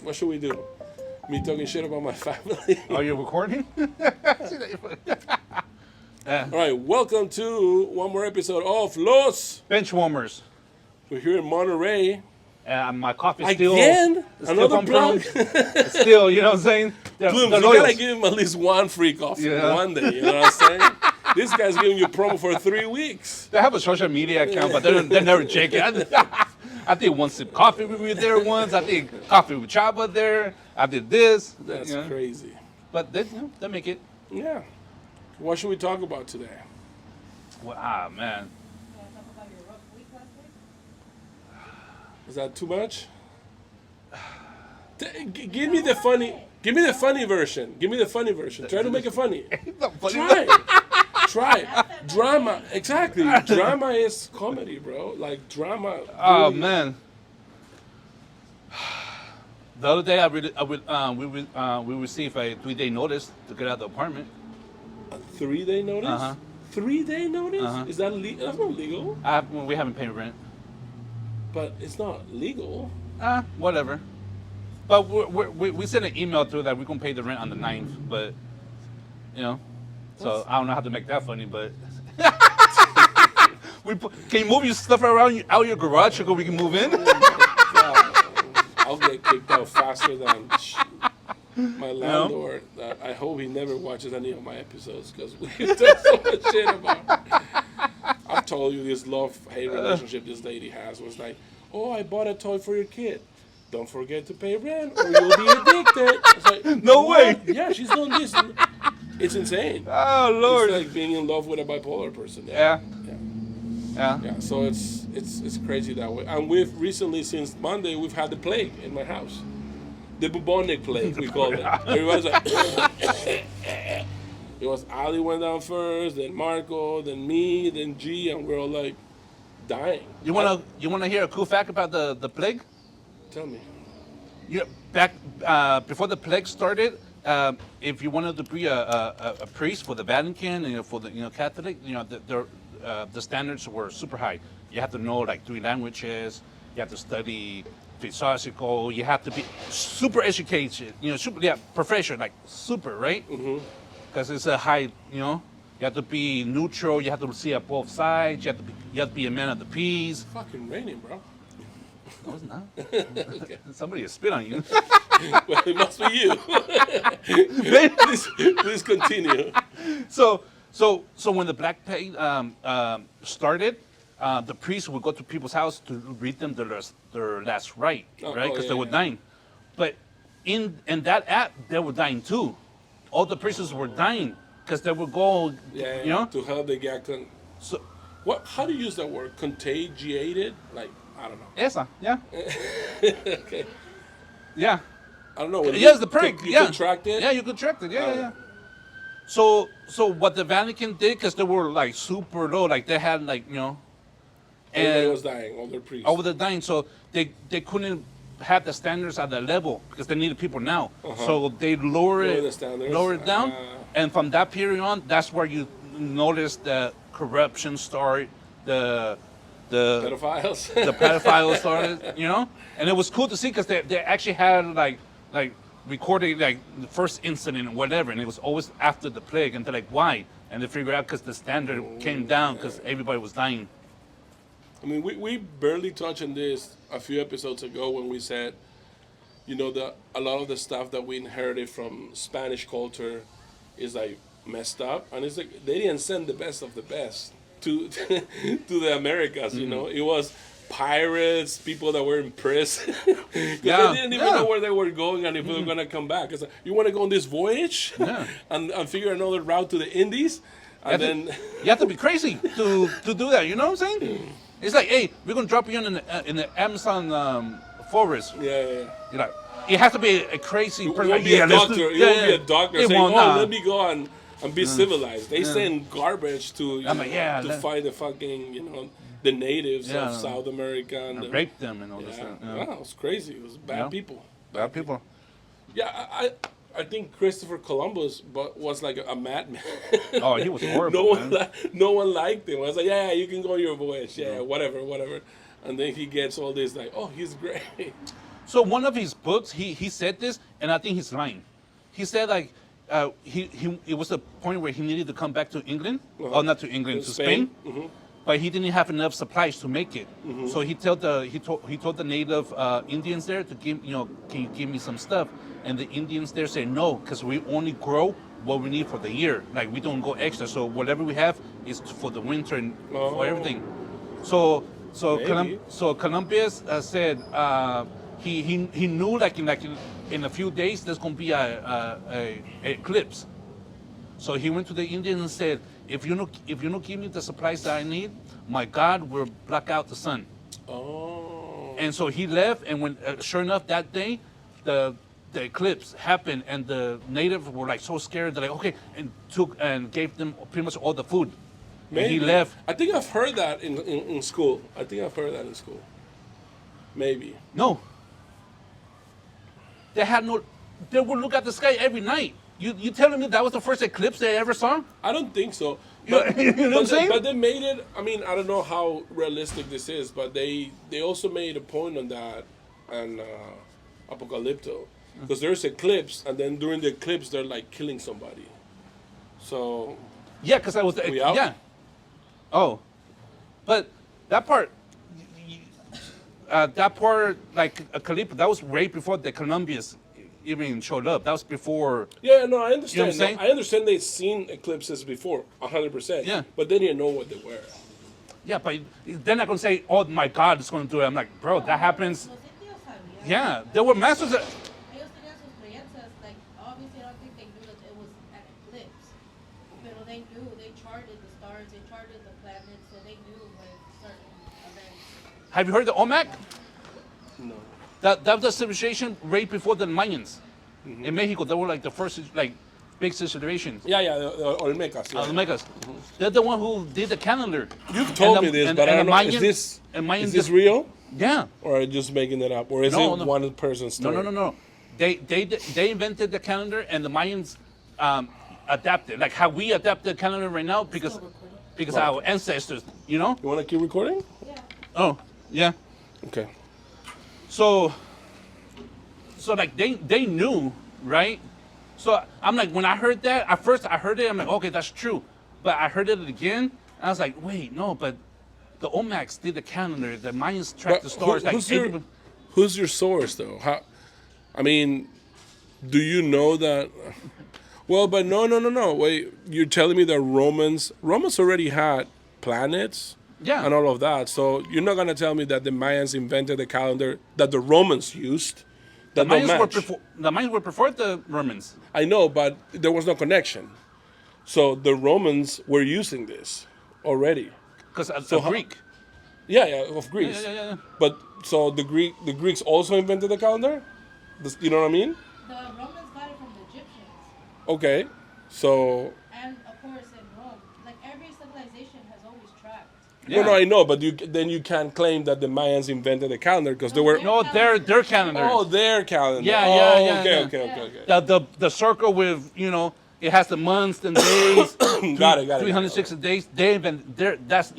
What should we do? Me talking shit about my family? Are you recording? All right, welcome to one more episode of Los BenchWarmers. We're here in Monterey. My coffee's still... Again? Still Another plug? It's still, you know what I'm saying? Plums, you gotta give him at least one free coffee one day, you know what I'm saying? This guy's giving you promo for 3 weeks. They have a social media account, but they never check it. I did one sip coffee with you there once. I did coffee with Chava there. I did this. That's crazy. But they make it. Yeah. What should we talk about today? Well, man. Is that too much? Give me the funny version. Give me the funny version. Try to make it funny. Try. Drama. Exactly. Drama is comedy, bro. Like drama. Oh man. The other day, we received a 3-day notice to get out of the apartment. A 3-day notice? Uh-huh. 3-day notice? Is that legal? That's not legal. We haven't paid rent. But it's not legal. Whatever. But we sent an email through that we're going to pay the rent on the 9th, but, you know, so I don't know how to make that funny, but. Can you move your stuff around out your garage so we can move in? I'll get kicked out faster than my landlord. I hope he never watches any of my episodes because we talk so much shit about it. I've told you this love-hate relationship this lady has was like, oh, I bought a toy for your kid. Don't forget to pay rent or you'll be addicted. It's like, no way. Yeah, she's doing this. It's insane. Oh, Lord. It's like being in love with a bipolar person. Yeah. So it's crazy that way. And we've recently, since Monday, we've had the plague in my house. The bubonic plague, we call it. Everybody's like, it was Ali went down first, then Marco, then me, then G, and we're all like dying. You wanna hear a cool fact about the plague? Tell me. Back before the plague started, if you wanted to be a priest for the Vatican and for the Catholic, the standards were super high. You have to know like 3 languages. You have to study philosophical. You have to be super educated. Professional, like super, right? Mm-hmm. Because it's a high. You have to be neutral. You have to see at both sides. You have to be a man of the peace. It's fucking raining, bro. No, it's not. Okay. Somebody has spit on you. Well, it must be you. Please continue. So when the Black Plague started, the priests would go to people's house to read them their last rite, right? Because they were dying. But in that act, they were dying too. All the priests were dying because they would go, to help the get So, how do you use that word? Contagiated? Like, I don't know. Esa, yeah. Okay. Yeah. I don't know. Yes, the plague. You contracted? Yeah, you contracted. Yeah. So what the Vatican did, because they were like super low, like they had like everybody was dying, all their priests. All the dying, so they couldn't have the standards at that level because they needed people now. Uh-huh. So they lower it down, and from that period on, that's where you notice the corruption start, the pedophiles. The pedophiles started, and it was cool to see because they actually had like recorded like the first incident or whatever, and it was always after the plague, and they're like, why? And they figured out because the standard came down because everybody was dying. I mean, we barely touched on this a few episodes ago when we said, a lot of the stuff that we inherited from Spanish culture is like messed up, and it's like they didn't send the best of the best to the Americas. It was pirates, people that were in prison. They didn't even know where they were going and if they were going to come back. It's like, you want to go on this voyage and figure another route to the Indies? And then you have to be crazy to do that. You know what I'm saying? It's like, hey, we're going to drop you in the Amazon forest. Yeah. It has to be a crazy person. You won't be a doctor. You won't be a doctor saying, let me go and be civilized. They send garbage to find the fucking, the natives of South America. And rape them and all this stuff. Yeah. Wow, it was crazy. It was bad people. Bad people. Yeah, I think Christopher Columbus was like a madman. Oh, he was horrible. No one liked him. I was like, yeah, you can go your voyage. Yeah, whatever. And then he gets all this like, oh, he's great. So one of his books, he said this, and I think he's lying. He said like it was a point where he needed to come back to England, or not to England, to Spain. But he didn't have enough supplies to make it. So he told the native Indians there to give, can you give me some stuff? And the Indians there say no, because we only grow what we need for the year. Like we don't go extra. So whatever we have is for the winter and for everything. So Columbus said he knew like in a few days there's gonna be a eclipse. So he went to the Indians and said, if you don't give me the supplies that I need, my God will block out the sun. Oh. And so he left, and when sure enough that day, the eclipse happened, and the natives were like so scared. They're like, okay, and took and gave them pretty much all the food. Maybe. And he left. I think I've heard that in school. Maybe. No. They would look at the sky every night. You telling me that was the first eclipse they ever saw? I don't think so. But, you know what I'm saying? But they made it. I mean, I don't know how realistic this is, but they also made a point on that and Apocalypto, because there's eclipse, and then during the eclipse they're like killing somebody. So yeah, because I was yeah. Oh, but that part like Kallpa, that was right before the Colombians even showed up. That was before. Yeah, no, I understand. You know what I'm saying? I understand they've seen eclipses before, 100%. Yeah. But they didn't know what they were. Yeah, but they're not going to say, oh my God, it's going to do it. I'm like, bro, that happens. Yeah, there were masters that. Ellos tenían sus creencias, like, obviously I don't think they knew that it was an eclipse. But they knew, they charted the stars, they charted the planets, so they knew when certain events. Have you heard the Olmec? No. That was a civilization right before the Mayans. In Mexico, they were like the first like big civilizations. Yeah, the Olmecas. Yeah. Olmecas. They're the one who did the calendar. You've told me this, but I don't know. Is this real? Yeah. Or are you just making it up? Or is it one person's story? No. They invented the calendar, and the Mayans adapted, like how we adapt the calendar right now because our ancestors, You want to keep recording? Yeah. Oh, yeah. Okay. So like they knew, right? So I'm like, when I heard that, at first I heard it, I'm like, okay, that's true. But I heard it again, and I was like, wait, no, but the Olmecs did the calendar, the Mayans tracked the stars. Who's your source, though? I mean, do you know that? Well, but no. Wait, you're telling me that Romans already had planets? Yeah. And all of that. So you're not going to tell me that the Mayans invented the calendar that the Romans used? The Mayans were before the Romans. I know, but there was no connection. So the Romans were using this already. Because Greek. Yeah, of Greece. Yeah. But so the Greeks also invented the calendar? You know what I mean? The Romans got it from the Egyptians. Okay. So. And of course in Rome, like every civilization has always tracked. Yeah. No, I know, but then you can't claim that the Mayans invented the calendar because they were. No, their calendar. Oh, their calendar. Yeah. Okay. The circle with it has the months and days. Got it. 360 days. They invented that's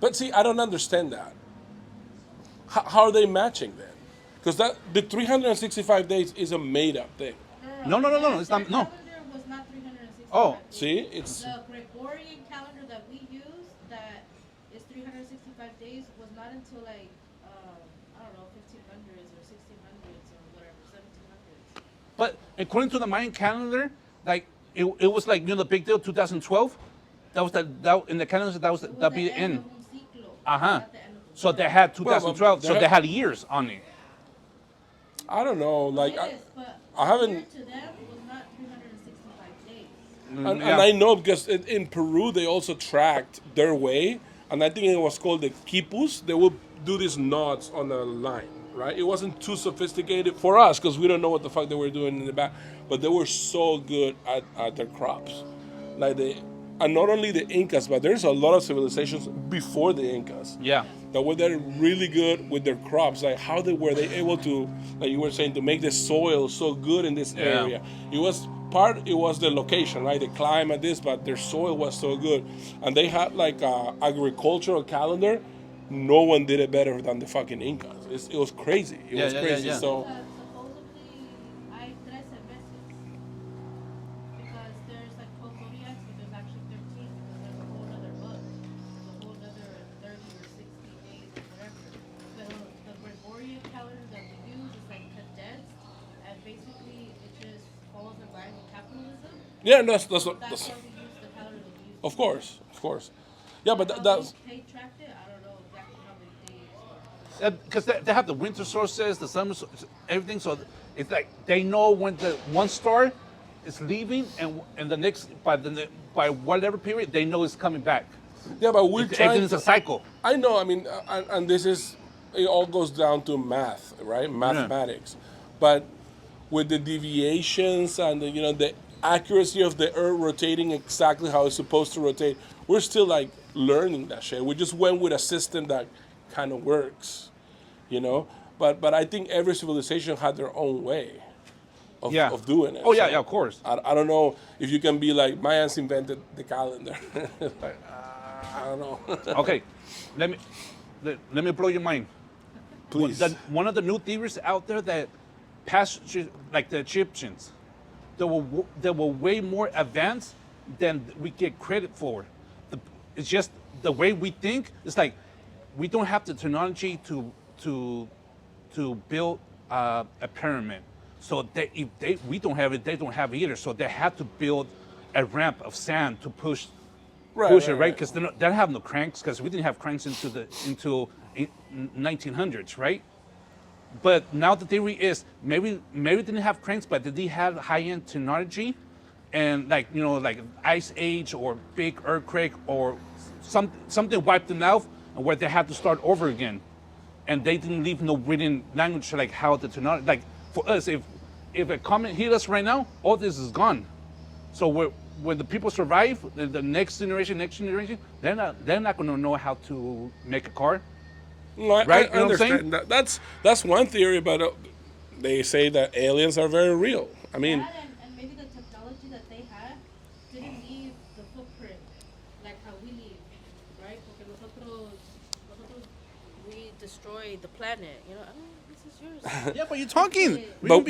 But see, I don't understand that. How are they matching then? Because the 365 days is a made-up thing. No. It's not. No. The calendar was not 365 Oh. days. See, it's. The Gregorian calendar that we use, that is 365 days, was not until like I don't know, 1500s or 1600s or whatever, 1700s. But according to the Mayan calendar, like it was like the big deal 2012. That was that in the calendar that be the end. So they had 2012. So they had years on it. I don't know. Like I haven't. To them, it was not 365 days. And I know because in Peru they also tracked their way, and I think it was called the quipus. They would do these knots on a line, right? It wasn't too sophisticated for us because we don't know what the fuck they were doing in the back, but they were so good at their crops. And not only the Incas, but there's a lot of civilizations before the Incas. Yeah. That were there really good with their crops. Like how were they able to, like you were saying, to make the soil so good in this area. It was the location, right? The climate, but their soil was so good. And they had like a agricultural calendar no one did it better than the fucking Incas. It was crazy. It was crazy. Yeah. So Supposedly, hay 13 veces. Because there's like 12 zodiacs, but there's actually 13 because there's a whole other month. There's a whole other 30 or 60 days or whatever. But the Gregorian calendar that we use is like condensed, and basically it just falls in line with capitalism. yeah, That's that's why we use the calendar that we use. of course. Yeah, but How that's they tracked it, I don't know exactly how many days. Because they have the winter solstice, the summer, everything. So it's like they know when the one star is leaving, and the next by whatever period they know it's coming back. yeah, but we're trying. Everything's a cycle. I know. I mean, and this is it all goes down to math, right? Mathematics, but with the deviations and the accuracy of the Earth rotating exactly how it's supposed to rotate, we're still like learning that shit. We just went with a system that kind of works, But I think every civilization had their own way of doing it. Oh yeah, So yeah, of course. I don't know if you can be like Mayans invented the calendar. Like, I don't know. Okay, let me blow your mind. Please. One of the new theories out there that past, like the Egyptians, they were way more advanced than we get credit for. It's just the way we think. It's like we don't have the technology to build a pyramid. So we don't have it, they don't have it either. So they had to build a ramp of sand to push it, right? Because they don't have no cranks, because we didn't have cranks into 1900s, right? But now the theory is maybe they didn't have cranks, but they did have high-end technology, and like ice age or big earthquake or something wiped them out, and where they had to start over again, and they didn't leave no written language like how the technology. Like for us, if a comet hit us right now, all this is gone. So when the people survive, the next generation, they're not going to know how to make a car. No, Right? I understand that. That's one theory, but they say that aliens are very real. I mean, That and maybe the technology that they had didn't leave the footprint like how we leave, right? Porque nosotros we destroy the planet. This is yours. Yeah, but you're talking. but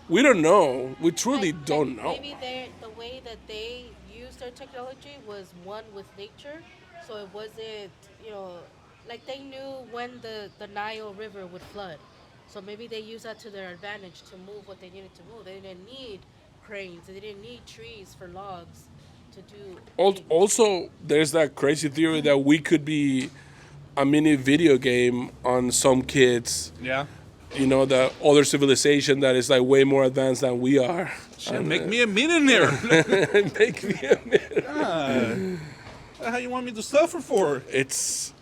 we don't know. We truly Like, don't know. Maybe the way that they used their technology was one with nature, so it wasn't like they knew when the Nile River would flood. So maybe they used that to their advantage to move what they needed to move. They didn't need cranes. They didn't need trees for logs to do. Also, there's that crazy theory that we could be a mini video game on some kids. Yeah. The other civilization that is like way more advanced than we are. Shit, make me a millionaire. Make me a millionaire. How you want me to suffer for? It's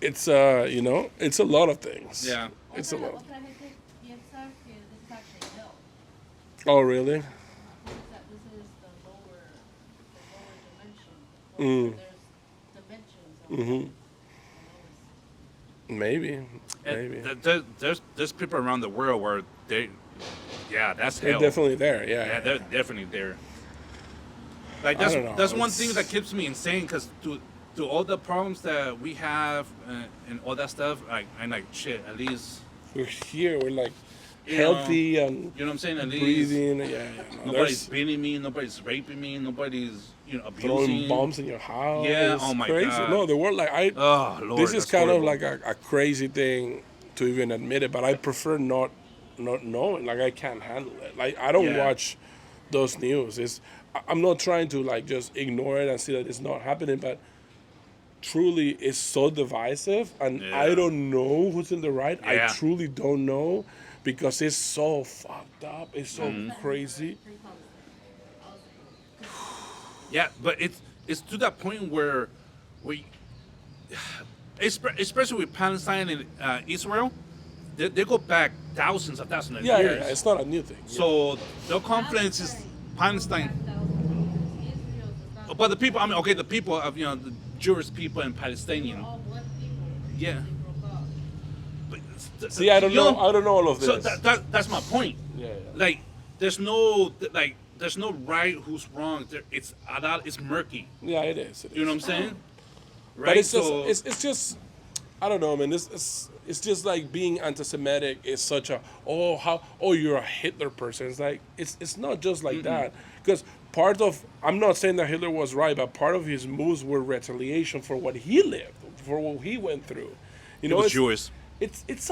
it's a lot of things. Yeah. It's a lot. Otra gente piensa que this is actually hell. Oh, really? That this is the lower dimension. There's dimensions. Maybe. There's people around the world where that's They're hell. definitely there. Yeah, Yeah. they're definitely there. Like I don't know, that's one it's- thing that keeps me insane, because to all the problems that we have and all that stuff, I'm like shit. At least We're here. We're like you healthy know, and you know what I'm saying. At least breathing. Yeah. No, nobody's there's beating me. Nobody's raping me. Nobody's abusing. throwing bombs in your house. Yeah, It's oh my crazy. God. No, the world Oh Lord, this is that's kind horrible. of like a crazy thing to even admit it, but I prefer not knowing. Like I can't handle it. Like I don't Yeah. watch those news. I'm not trying to like just ignore it and see that it's not happening, but truly it's so divisive, and Yeah. I don't know who's in the right. Yeah. I truly don't know, because it's so fucked up. It's so crazy. Yeah, but it's to that point where we, especially with Palestine and Israel, they go back thousands of Yeah, years. it's not a new thing. So the confidence is Palestine. But the people, the people of the Jewish people and Palestinian. All one people. Yeah. They broke up. But See, I don't know. I don't know all of this. So that's my point. Yeah. Like, there's no right who's wrong. It's murky. Yeah, it is. You know what I'm saying? Right. But it's so just, it's just, I don't know, man. It's just like being anti-Semitic is such a you're a Hitler person. It's like it's not just like that, because part of, I'm not saying that Hitler was right, but part of his moves were retaliation for what he lived, for what he went through. You He know, was Jewish. it's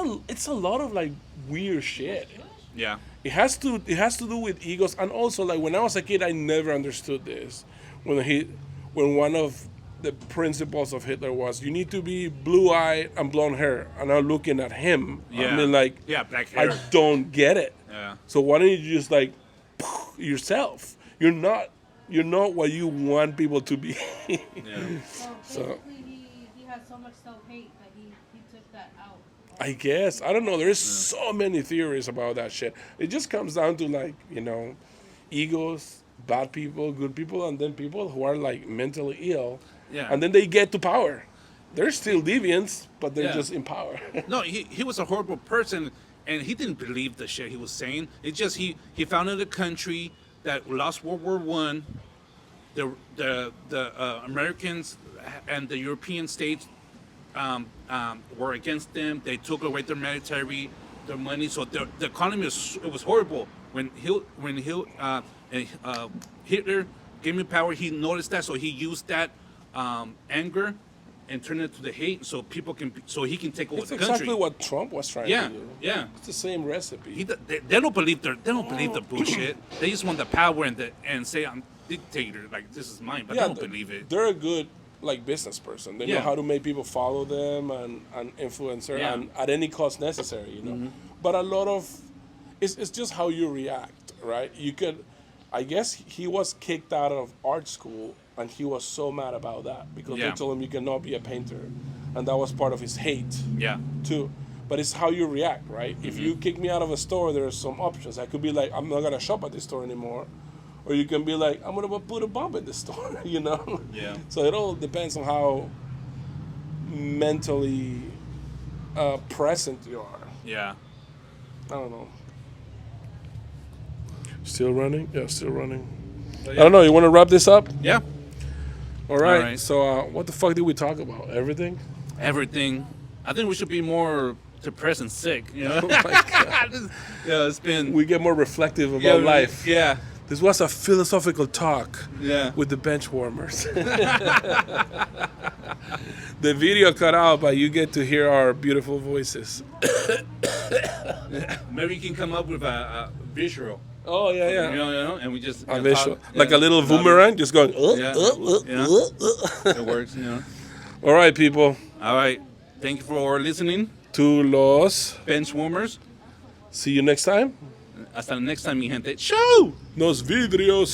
a lot of like weird shit. Yeah. It has to do with egos, and also like when I was a kid, I never understood this. When one of the principles of Hitler was you need to be blue-eyed and blonde hair, and I'm looking at him. Yeah. I mean, like, Yeah, black hair. I don't get it. Yeah. So why don't you just like yourself? You're not what you want people to be. Yeah. So basically, he had so much self-hate that he took that out. I guess. I don't know. There's so many theories about that shit. It just comes down to like, egos, bad people, good people, and then people who are like mentally ill. Yeah. And then they get to power. They're still deviants, but they're Yeah. just in power. No, he was a horrible person, and he didn't believe the shit he was saying. It's just he founded a country that lost World War I. The Americans and the European states were against them. They took away their military, their money. So the economy was horrible. When Hitler gave him power, he noticed that, so he used that anger and turned it to the hate, so he can take over It's the country. exactly what Trump was trying Yeah, to do. yeah. It's the same recipe. They don't believe the bullshit. They just want the power and say I'm dictator, like this is mine, but they don't believe it. They're a good like business person. They know Yeah. how to make people follow them and influence her, Yeah. and at any cost necessary. But a lot of it's just how you react, right? You could, I guess he was kicked out of art school, and he was so mad about that because Yeah. they told him you cannot be a painter, and that was part of his hate Yeah, too. But it's how you react, right? If you kick me out of a store, there are some options. I could be like, I'm not gonna shop at this store anymore, or you can be like, I'm gonna put a bomb in this store, Yeah. So it all depends on how mentally present you are. yeah. I don't know. Still running? Yeah, still running. So, I don't know. You want to wrap this up? Yeah. All right. right. So what the fuck did we talk about? Everything? Everything. I think we should be more depressed and sick. Oh my God. Yeah, it's been. We get more reflective about life. Yeah. This was a philosophical talk Yeah. with the BenchWarmers. The video cut out, but you get to hear our beautiful voices. Maybe you can come up with a visual. Oh, yeah, yeah. You know, and we just A visual. Like a little boomerang, just going, Yeah. It works, All right, people. All right. Thank you for listening. To los. BenchWarmers. See you next time. Hasta la next time, mi gente. Show! Nos vidrios.